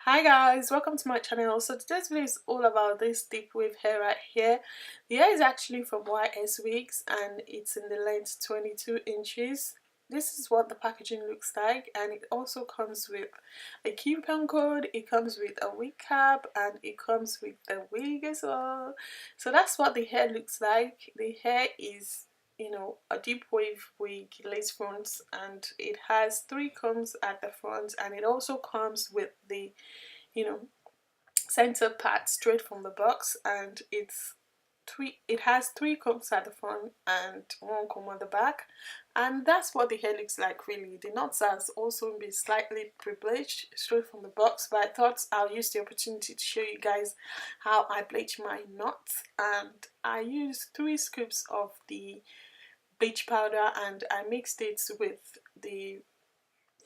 Hi guys, welcome to my channel. So today's video is all about this deep wave hair right here. The hair is actually from YSwigs and it's in the length 22 inches. This is what the packaging looks like, and it also comes with a coupon code, it comes with a wig cap, and it comes with the wig as well. So that's what the hair looks like. The hair is a deep wave wig, lace fronts, and it has 3 combs at the front, and it also comes with the you know center part straight from the box, and it has 3 combs at the front and 1 comb on the back, and that's what the hair looks like. Really, the knots has also been slightly pre-bleached straight from the box, but I thought I'll use the opportunity to show you guys how I bleach my knots. And I used 3 scoops of the bleach powder, and I mixed it with the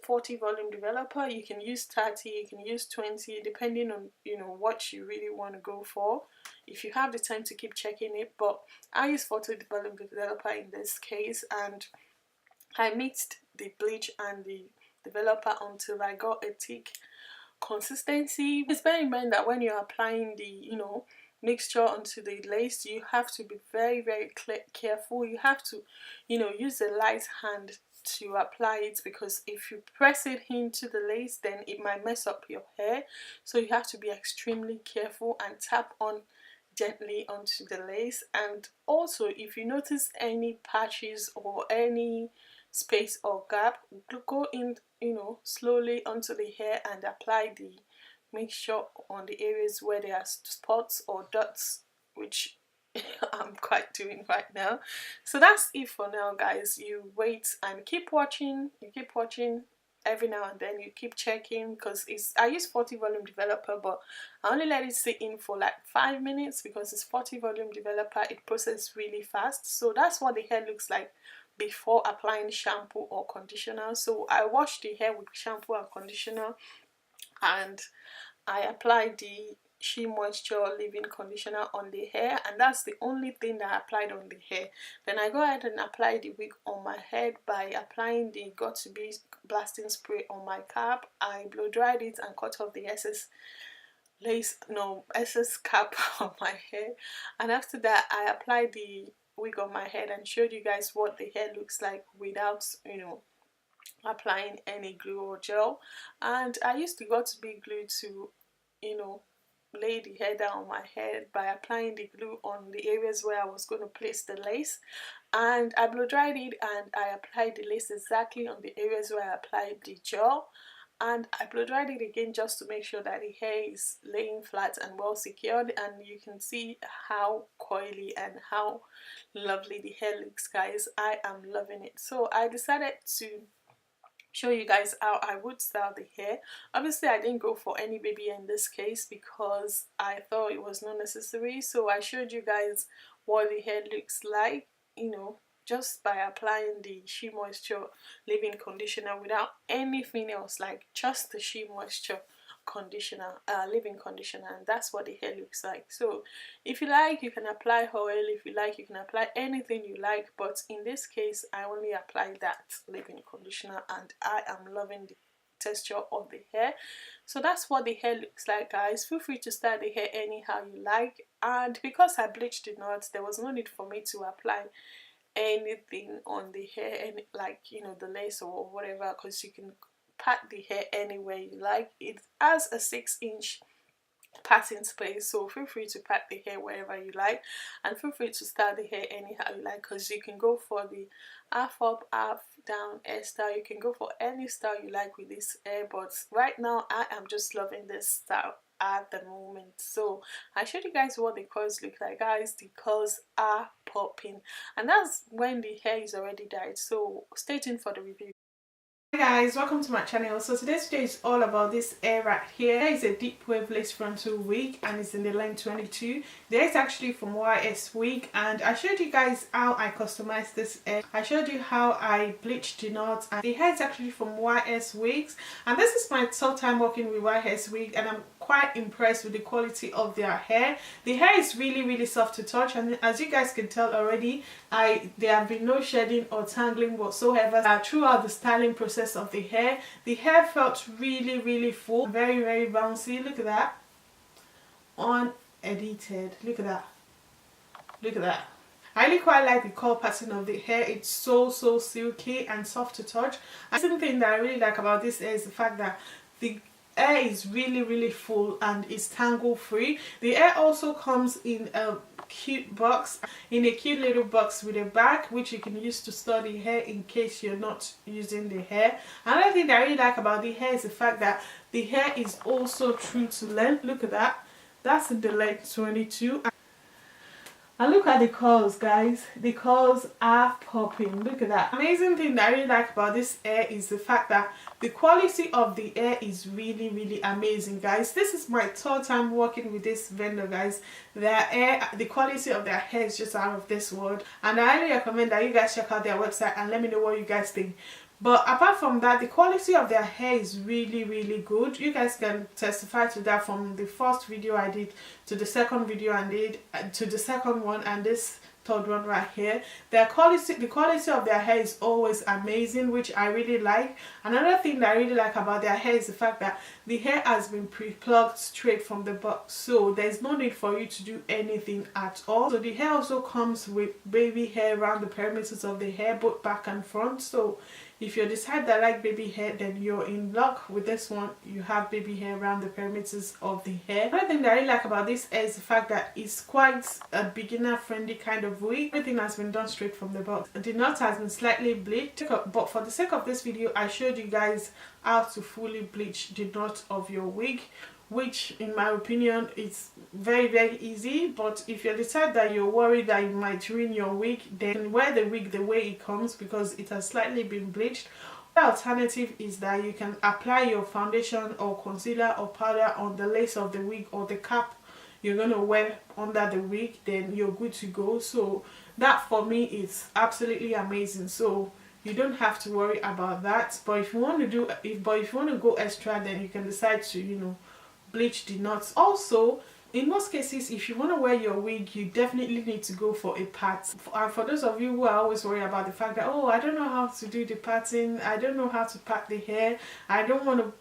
40 volume developer. You can use 30, you can use 20, depending on what you really want to go for, if you have the time to keep checking it. But I use 40 volume developer in this case, and I mixed the bleach and the developer until I got a thick consistency. Please bear in mind that when you're applying the mixture onto the lace, you have to be very careful. You have to use a light hand to apply it, because if you press it into the lace, then it might mess up your hair. So you have to be extremely careful and tap on gently onto the lace. And also, if you notice any patches or any space or gap, go in slowly onto the hair and apply the mixture on the areas where there are spots or dots, which I'm quite doing right now. So that's it for now, guys. You wait and keep watching. You keep watching every now and then. You keep checking, because I use 40 volume developer, but I only let it sit in for like 5 minutes, because it's 40 volume developer. It processes really fast. So that's what the hair looks like before applying shampoo or conditioner. So I wash the hair with shampoo and conditioner, and I applied the She Moisture leave-in conditioner on the hair, and that's the only thing that I applied on the hair. Then I go ahead and apply the wig on my head by applying the Got To Be blasting spray on my cap. I blow dried it and cut off the excess cap on my hair, and after that I applied the wig on my head and showed you guys what the hair looks like without applying any glue or gel. And I used the Got To Be glue to lay the hair down on my head by applying the glue on the areas where I was going to place the lace, and I blow dried it and I applied the lace exactly on the areas where I applied the gel, and I blow dried it again just to make sure that the hair is laying flat and well secured. And you can see how coily and how lovely the hair looks, guys. I am loving it. So I decided to show you guys how I would style the hair. Obviously I didn't go for any baby in this case, because I thought it was not necessary. So I showed you guys what the hair looks like, just by applying the She Moisture leave-in conditioner without anything else, like just the She Moisture conditioner, leave-in conditioner, and that's what the hair looks like. So if you like, you can apply oil. If you like, you can apply anything you like, but in this case I only apply that leave-in conditioner, and I am loving the texture of the hair. So that's what the hair looks like, guys. Feel free to style the hair anyhow you like, and because I bleached the knots, there was no need for me to apply anything on the hair, and like the lace or whatever, because you can pat the hair anywhere you like. It has a 6-inch patting space, so feel free to pat the hair wherever you like, and feel free to style the hair anyhow you like, because you can go for the half up half down hairstyle. You can go for any style you like with this hair, but right now I am just loving this style at the moment. So I showed you guys what the curls look like, guys. The curls are popping, and that's when the hair is already dyed. So stay tuned for the review. Hi guys, welcome to my channel. So today's video is all about this hair right here. It's a deep wave lace frontal wig, and it's in the length 22. The hair is actually from YSwigs, and I showed you guys how I customized this hair. I showed you how I bleached the knots, and the hair is actually from YSwigs, and this is my third time working with YSwigs, and I'm quite impressed with the quality of their hair. The hair is really soft to touch, and as you guys can tell already, there have been no shedding or tangling whatsoever throughout the styling process of the hair. The hair felt really full, very bouncy. Look at that, unedited. Look at that, look at that. I really quite like the curl pattern of the hair. It's so silky and soft to touch. And the thing that I really like about this hair is the fact that the hair is really full and it's tangle free. The hair also comes in a cute box, in a cute little box with a bag, which you can use to store the hair in case you're not using the hair. Another thing that I really like about the hair is the fact that the hair is also true to length. Look at that, that's in the length 22. And look at the curls, guys. The curls are popping. Look at that. Amazing thing that I really like about this hair is the fact that the quality of the hair is really amazing, guys. This is my third time working with this vendor, guys. Their hair, the quality of their hair is just out of this world, and I highly recommend that you guys check out their website and let me know what you guys think. But apart from that, the quality of their hair is really good. You guys can testify to that from the first video I did to the second video I did to the second one and this third one right here. The quality of their hair is always amazing, which I really like. Another thing that I really like about their hair is the fact that the hair has been pre-plucked straight from the box, so there's no need for you to do anything at all. So the hair also comes with baby hair around the perimeters of the hair, both back and front. So if you decide that like baby hair, then you're in luck with this one. You have baby hair around the perimeters of the hair. Another thing that I really like about this hair is the fact that it's quite a beginner friendly kind of wig. Everything has been done straight from the box. The knot has been slightly bleached, but for the sake of this video, I showed you guys how to fully bleach the knot of your wig, which in my opinion is very easy. But if you decide that you're worried that you might ruin your wig, then wear the wig the way it comes because it has slightly been bleached. The alternative is that you can apply your foundation or concealer or powder on the lace of the wig or the cap you're going to wear under the wig, then you're good to go. So that for me is absolutely amazing. So you don't have to worry about that. But if you want to go extra, then you can decide to, you know, bleach the knots. Also, in most cases, if you want to wear your wig, you definitely need to go for a part. For those of you who are always worried about the fact that, oh, I don't know how to do the parting, I don't know how to part the hair, I don't want to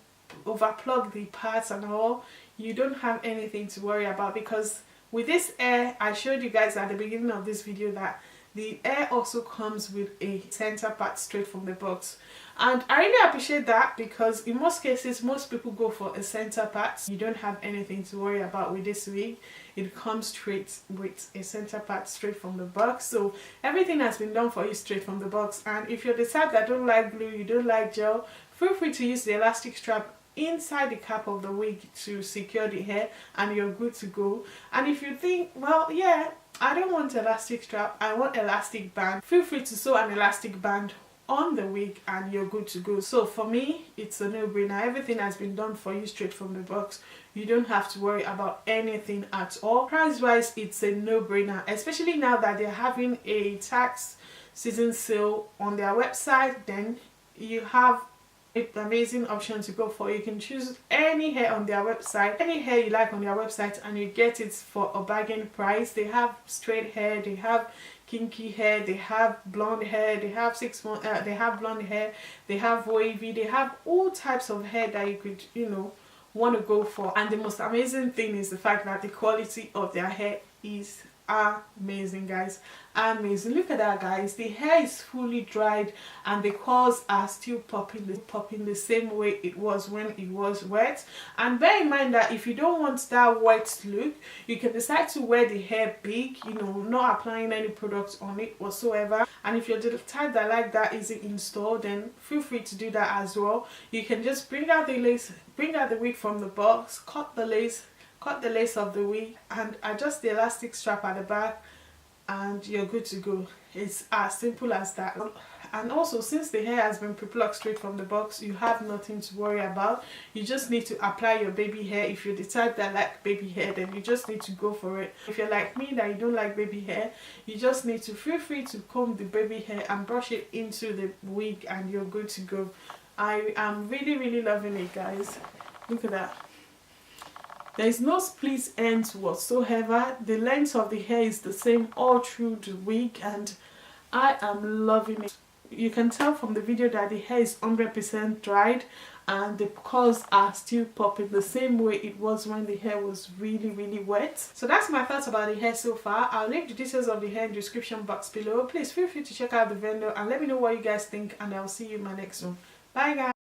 overplug the parts and all, you don't have anything to worry about, because with this hair, I showed you guys at the beginning of this video that the hair also comes with a center part straight from the box. And I really appreciate that, because in most cases, most people go for a center part. You don't have anything to worry about with this wig. It comes straight with a center part straight from the box. So everything has been done for you straight from the box. And if you're the type that don't like glue, you don't like gel, feel free to use the elastic strap inside the cap of the wig to secure the hair, and you're good to go. And if you think, well, yeah, I don't want elastic strap, I want elastic band, feel free to sew an elastic band on the wig and you're good to go. So for me, it's a no-brainer. Everything has been done for you straight from the box. You don't have to worry about anything at all. Price wise, it's a no-brainer, especially now that they're having a tax season sale on their website. Then you have an amazing option to go for. You can choose any hair on their website, any hair you like on their website, and you get it for a bargain price. They have straight hair, they have kinky hair, they have blonde hair, they have they have blonde hair, they have wavy, they have all types of hair that you could, you know, want to go for. And the most amazing thing is the fact that the quality of their hair is amazing, guys. Amazing. Look at that, guys. The hair is fully dried and the curls are still popping the same way it was when it was wet. And bear in mind that if you don't want that wet look, you can decide to wear the hair big, you know, not applying any products on it whatsoever. And if you're the type that like that easy install, then feel free to do that as well. You can just bring out the lace, bring out the wig from the box, cut the lace of the wig and adjust the elastic strap at the back, and you're good to go. It's as simple as that. And also, since the hair has been pre-plucked straight from the box, you have nothing to worry about. You just need to apply your baby hair. If you're the type that like baby hair, then you just need to go for it. If you're like me that you don't like baby hair, you just need to feel free to comb the baby hair and brush it into the wig and you're good to go. I am really loving it, guys. Look at that. There is no split ends whatsoever. The length of the hair is the same all through the wig, and I am loving it. You can tell from the video that the hair is 100% dried and the curls are still popping the same way it was when the hair was really wet. So that's my thoughts about the hair so far. I'll leave the details of the hair in the description box below. Please feel free to check out the vendor and let me know what you guys think, and I'll see you in my next one. Bye guys.